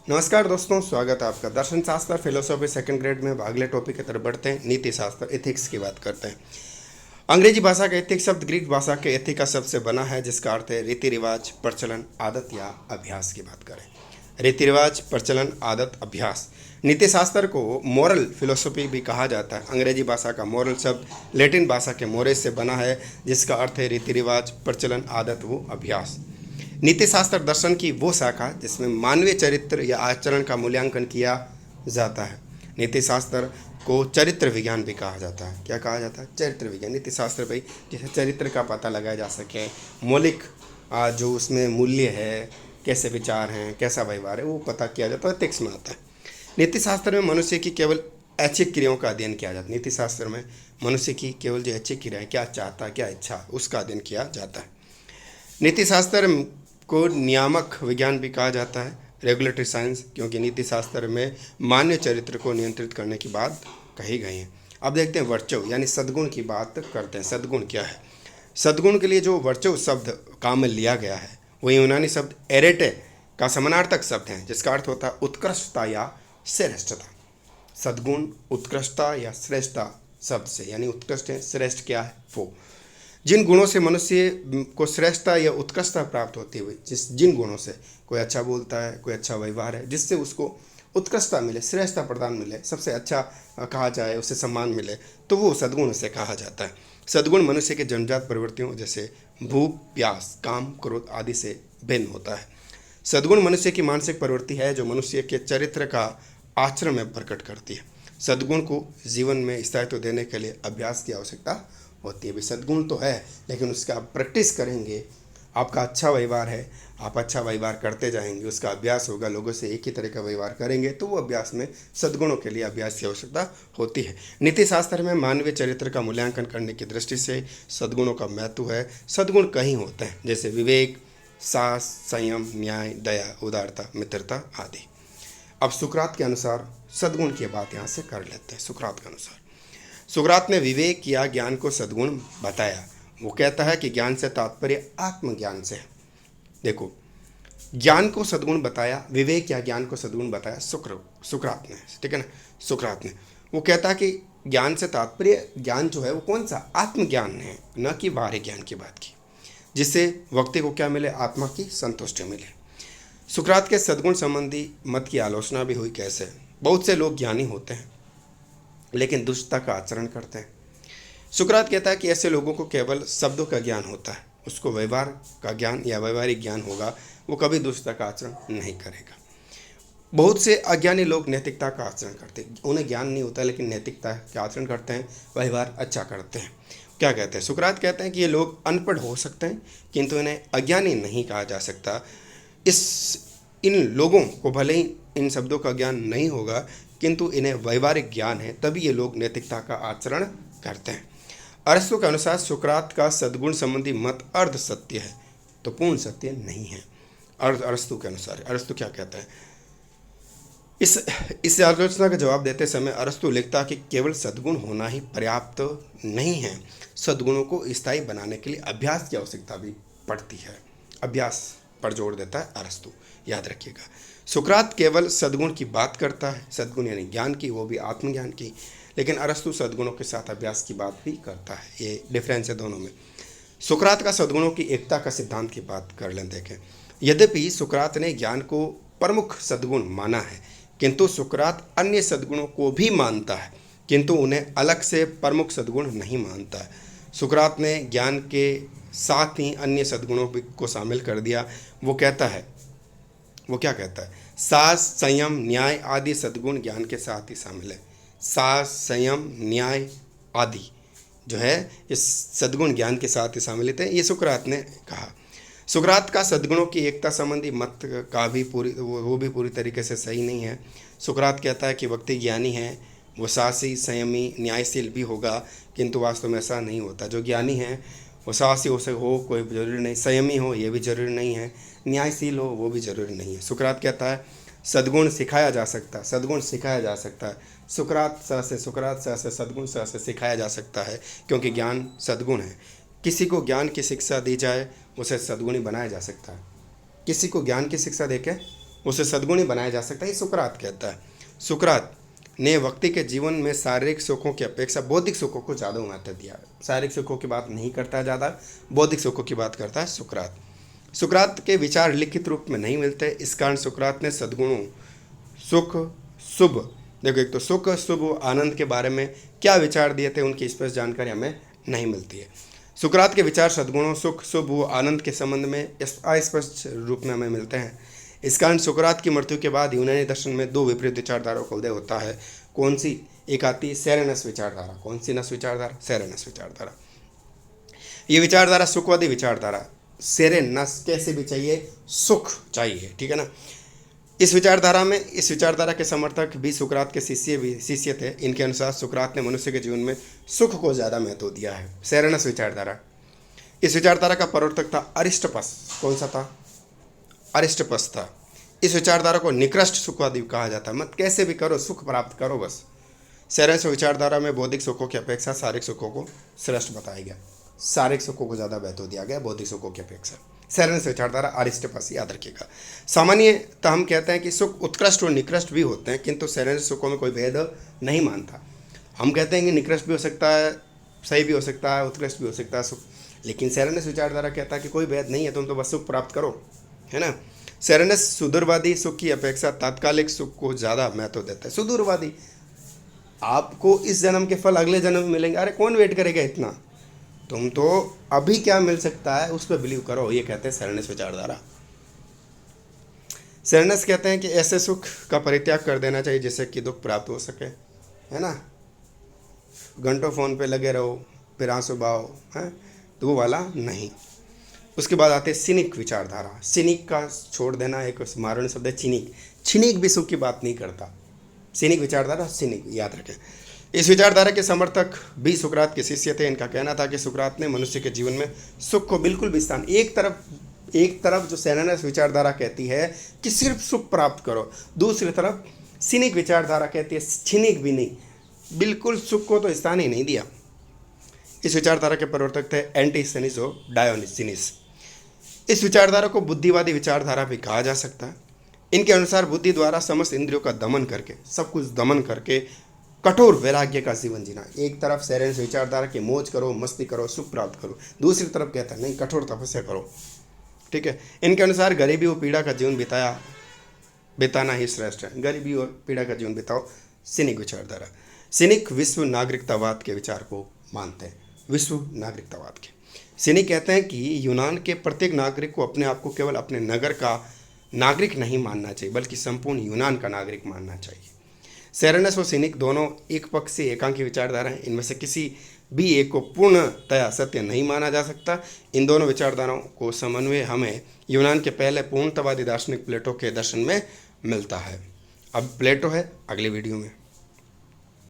नमस्कार दोस्तों, स्वागत है आपका। दर्शन शास्त्र फिलोसॉफी सेकंड ग्रेड में अगले टॉपिक की तरफ बढ़ते हैं। नीति शास्त्र एथिक्स की बात करते हैं। अंग्रेजी भाषा का एथिक्स शब्द ग्रीक भाषा के एथिका शब्द से बना है, जिसका अर्थ है रीति रिवाज, प्रचलन, आदत या अभ्यास की बात करें। रीति रिवाज, प्रचलन, आदत, अभ्यास। नीति शास्त्र को मोरल फिलोसॉफी भी कहा जाता है। अंग्रेजी भाषा का मोरल शब्द लैटिन भाषा के मोरेस से बना है, जिसका अर्थ है रीति रिवाज, प्रचलन, आदत व अभ्यास। नीति शास्त्र दर्शन की वो शाखा जिसमें मानवीय चरित्र या आचरण का मूल्यांकन किया जाता है। नीति शास्त्र को चरित्र विज्ञान भी कहा जाता है। क्या कहा जाता है? चरित्र विज्ञान। नीति शास्त्र भाई जिसे चरित्र का पता लगाया जा सके, मौलिक जो उसमें मूल्य है, कैसे विचार हैं, कैसा व्यवहार है, वो पता किया जाता है, एथिक्स में आता है। नीति शास्त्र में मनुष्य की केवल ऐच्छिक क्रियाओं का अध्ययन किया जाता है। नीति शास्त्र में मनुष्य की केवल जो ऐच्छिक क्रिया है, क्या चाहता है, क्या इच्छा, उसका अध्ययन किया जाता है। नीति शास्त्र को नियामक विज्ञान भी कहा जाता है, रेगुलेटरी साइंस, क्योंकि नीति शास्त्र में मानव चरित्र को नियंत्रित करने की बात कही गई है। अब देखते हैं वर्चव यानी सद्गुण की बात करते हैं। सद्गुण क्या है? सद्गुण के लिए जो वर्चव शब्द काम में लिया गया है वो यूनानी शब्द एरेटे का समानार्थक शब्द है, जिसका अर्थ होता है उत्कृष्टता या श्रेष्ठता। सद्गुण उत्कृष्टता या श्रेष्ठता शब्द से, यानी उत्कृष्ट है, श्रेष्ठ क्या है वो। जिन गुणों से मनुष्य को श्रेष्ठता या उत्कृष्टता प्राप्त होती हुई, जिन गुणों से कोई अच्छा बोलता है, कोई अच्छा व्यवहार है, जिससे उसको उत्कृष्टता मिले, श्रेष्ठता प्रदान मिले, सबसे अच्छा कहा जाए, उसे सम्मान मिले, तो वो सद्गुण से कहा जाता है। सद्गुण मनुष्य के जन्मजात प्रवृत्तियों जैसे भूख, प्यास, काम, क्रोध आदि से भिन्न होता है। सद्गुण मनुष्य की मानसिक प्रवृत्ति है जो मनुष्य के चरित्र का आचरण में प्रकट करती है। सद्गुण को जीवन में स्थायित्व देने के लिए अभ्यास की आवश्यकता होती है। भी सद्गुण तो है, लेकिन उसका आप प्रैक्टिस करेंगे। आपका अच्छा व्यवहार है, आप अच्छा व्यवहार करते जाएंगे, उसका अभ्यास होगा, लोगों से एक ही तरह का व्यवहार करेंगे, तो वो अभ्यास में सद्गुणों के लिए अभ्यास की आवश्यकता होती है। नीति शास्त्र में मानवीय चरित्र का मूल्यांकन करने की दृष्टि से सद्गुणों का महत्व है। सद्गुण कहीं होते हैं, जैसे विवेक, साहस, संयम, न्याय, दया, उदारता, मित्रता आदि। अब सुकरात के अनुसार सद्गुण की बात यहाँ से कर लेते हैं। सुकरात के अनुसार सुकरात ने विवेक या ज्ञान को सद्गुण बताया। वो कहता है कि ज्ञान से तात्पर्य आत्मज्ञान से है। देखो, ज्ञान को सद्गुण बताया, विवेक या ज्ञान को सद्गुण बताया सुकरात ने, ठीक है ना। सुकरात ने वो कहता है कि ज्ञान से तात्पर्य ज्ञान जो है वो कौन सा? आत्मज्ञान है, न कि बाहरी ज्ञान की बात की, जिससे व्यक्ति को क्या मिले? आत्मा की संतुष्टि मिले। सुकरात के सद्गुण संबंधी मत की आलोचना भी हुई। कैसे? बहुत से लोग ज्ञानी होते हैं लेकिन दुष्टता का आचरण करते हैं। सुकरात कहता है कि ऐसे लोगों को केवल शब्दों का ज्ञान होता है, उसको व्यवहार का ज्ञान या व्यवहारिक ज्ञान होगा, वो कभी दुष्टता का आचरण नहीं करेगा। बहुत से अज्ञानी लोग नैतिकता का आचरण करते हैं, उन्हें ज्ञान नहीं होता लेकिन नैतिकता का आचरण करते हैं, व्यवहार अच्छा करते हैं। क्या कहते हैं? सुकरात कहते हैं कि ये लोग अनपढ़ हो सकते हैं किंतु इन्हें अज्ञानी नहीं कहा जा सकता। इन लोगों को भले ही इन शब्दों का ज्ञान नहीं होगा किंतु इन्हें व्यवहारिक ज्ञान है, तभी ये लोग नैतिकता का आचरण करते हैं। अरस्तु के अनुसार सुकरात का सद्गुण संबंधी मत अर्ध सत्य है, तो पूर्ण सत्य नहीं है। अरस्तु के अनुसार अरस्तु क्या कहता है? इस आलोचना का जवाब देते समय अरस्तु लिखता है कि केवल सद्गुण होना ही पर्याप्त नहीं है, सद्गुणों को स्थायी बनाने के लिए अभ्यास की आवश्यकता भी पड़ती है। अभ्यास पर जोर देता है अरस्तु, याद रखिएगा। सुकरात केवल सद्गुण की बात करता है, सद्गुण यानी ज्ञान की, वो भी आत्मज्ञान की, लेकिन अरस्तु सद्गुणों के साथ अभ्यास की बात भी करता है। ये डिफरेंस है दोनों में। सुकरात का सद्गुणों की एकता का सिद्धांत की बात कर लें। देखें, यद्यपि सुकरात ने ज्ञान को प्रमुख सद्गुण माना है किंतु सुकरात अन्य सद्गुणों को भी मानता है, किंतु उन्हें अलग से प्रमुख सद्गुण नहीं मानता है। सुकरात ने ज्ञान के साथ ही अन्य सद्गुणों को शामिल कर दिया। वो क्या कहता है? साहस, संयम, न्याय आदि सद्गुण ज्ञान के साथ ही शामिल है। साहस, संयम, न्याय आदि जो है ये सद्गुण ज्ञान के साथ ही शामिल थे, ये सुकरात ने कहा। सुकरात का सद्गुणों की एकता संबंधी मत का भी वो भी पूरी तरीके से सही नहीं है। सुकरात कहता है कि व्यक्ति ज्ञानी है, वो साहसी, संयमी, न्यायशील भी होगा, किंतु वास्तव में ऐसा नहीं होता। जो ज्ञानी है वो साहसी हो कोई ज़रूरी नहीं, संयमी हो ये भी ज़रूरी नहीं है, न्यायशील हो वो भी ज़रूरी नहीं है। सुकरात कहता है सद्गुण सिखाया जा सकता है, सद्गुण सिखाया जा सकता है। सुकरात से सद्गुण से सिखाया जा सकता है, क्योंकि ज्ञान सद्गुण है। किसी को ज्ञान की शिक्षा दी जाए उसे सद्गुणी बनाया जा सकता है। किसी को ज्ञान की शिक्षा देके उसे सद्गुणी बनाया जा सकता है, ये सुकरात कहता है। सुकरात ने व्यक्ति के जीवन में शारीरिक सुखों की अपेक्षा बौद्धिक सुखों को ज़्यादा महत्व दिया है। शारीरिक सुखों की बात नहीं करता है ज़्यादा, बौद्धिक सुखों की बात करता है सुकरात। सुकरात के विचार लिखित रूप में नहीं मिलते, इस कारण सुकरात ने सद्गुणों सुख शुभ, देखो एक तो सुख शुभ आनंद के बारे में क्या विचार दिए थे उनकी स्पष्ट जानकारी हमें नहीं मिलती है। सुकरात के विचार सद्गुणों सुख शुभ आनंद के संबंध में अस्पष्ट रूप में हमें मिलते हैं। इस कारण सुकरात की मृत्यु के बाद यूनानी दर्शन में दो विपरीत विचारधाराओं का उदय होता है। कौन सी? एक आती है सेरेनस विचारधारा। कौन सी नस विचारधारा? सेरेनस विचारधारा। ये विचारधारा सुखवादी विचारधारा, सेरेनस कैसे भी चाहिए, सुख चाहिए, ठीक है ना। इस विचारधारा के समर्थक भी सुकरात के शिष्य थे। इनके अनुसार सुकरात ने मनुष्य के जीवन में सुख को ज़्यादा महत्व दिया है। सेरेनस विचारधारा, इस विचारधारा का प्रवर्तक था अरिस्टपस। कौन सा था? अरिस्टपस था। इस विचारधारा को निकृष्ट सुखवादी कहा जाता है, मत कैसे भी करो सुख प्राप्त करो बस। सेरेनस विचारधारा में बौद्धिक सुखों की अपेक्षा शारीरिक सुखों को श्रेष्ठ बताया गया, शारीरिक सुखों को ज़्यादा महत्व दिया गया बौद्धिक सुखों की अपेक्षा। सेरेनस विचारधारा अरिस्टपस, याद रखिएगा। सामान्यतः हम कहते हैं कि सुख उत्कृष्ट और निकृष्ट भी होते हैं, किंतु सेरेनस सुखों में कोई भेद नहीं मानता। हम कहते हैं कि निकृष्ट भी हो सकता है, सही भी हो सकता है, उत्कृष्ट भी हो सकता है सुख, लेकिन सेरेनस विचारधारा कहता है कि कोई भेद नहीं है, तुम तो बस सुख प्राप्त करो, है ना। सेरेनस सुदूरवादी सुख की अपेक्षा तात्कालिक सुख को ज़्यादा महत्व देता है। सुदूरवादी, आपको इस जन्म के फल अगले जन्म में मिलेंगे, अरे कौन वेट करेगा इतना, तुम तो अभी क्या मिल सकता है उस पर बिलीव करो, ये कहते हैं सेरेनस विचारधारा। सेरेनस कहते हैं कि ऐसे सुख का परित्याग कर देना चाहिए जिससे कि दुख प्राप्त हो सके, है ना। घंटों फोन पे लगे रहो फिर आंसू बहाओ, हैं, तो वो वाला नहीं। उसके बाद आते हैं सिनिक विचारधारा। सिनिक का छोड़ देना एक मारवाड़ी शब्द है चिनिक। छिनिक भी सुख की बात नहीं करता। सिनिक विचारधारा, सिनिक, याद रखें। इस विचारधारा के समर्थक भी सुकरात के शिष्य थे। इनका कहना था कि सुकरात ने मनुष्य के जीवन में सुख को बिल्कुल भी स्थान, एक तरफ जो सेरेनस विचारधारा कहती है कि सिर्फ सुख प्राप्त करो, दूसरी तरफ सिनिक विचारधारा कहती है छिनिक भी नहीं, बिल्कुल सुख को तो स्थान ही नहीं दिया। इस विचारधारा के प्रवर्तक थे एंटीसेनिस और डायोनिसिस। इस विचारधारा को बुद्धिवादी विचारधारा भी कहा जा सकता है। इनके अनुसार बुद्धि द्वारा समस्त इंद्रियों का दमन करके, सब कुछ दमन करके कठोर वैराग्य का जीवन जीना। एक तरफ सेरेनस विचारधारा की मौज करो, मस्ती करो, सुख प्राप्त करो, दूसरी तरफ कहता है नहीं, कठोर तपस्या करो, ठीक है। इनके अनुसार गरीबी और पीड़ा का जीवन बिताना ही श्रेष्ठ है। गरीबी और पीड़ा का जीवन बिताओ। सिनिक विचारधारा, सिनिक विश्व नागरिकतावाद के विचार को मानते हैं, विश्व नागरिकतावाद के। सिनिक कहते हैं कि यूनान के प्रत्येक नागरिक को अपने आप को केवल अपने नगर का नागरिक नहीं मानना चाहिए, बल्कि संपूर्ण यूनान का नागरिक मानना चाहिए। सेरेनस और सिनिक दोनों एक पक्षीय एकांकी विचारधारा हैं। इनमें से किसी भी एक को पूर्णतया सत्य नहीं माना जा सकता। इन दोनों विचारधाराओं को समन्वय हमें यूनान के पहले पूर्णतावादी दार्शनिक प्लेटो के दर्शन में मिलता है। अब प्लेटो है अगले वीडियो में।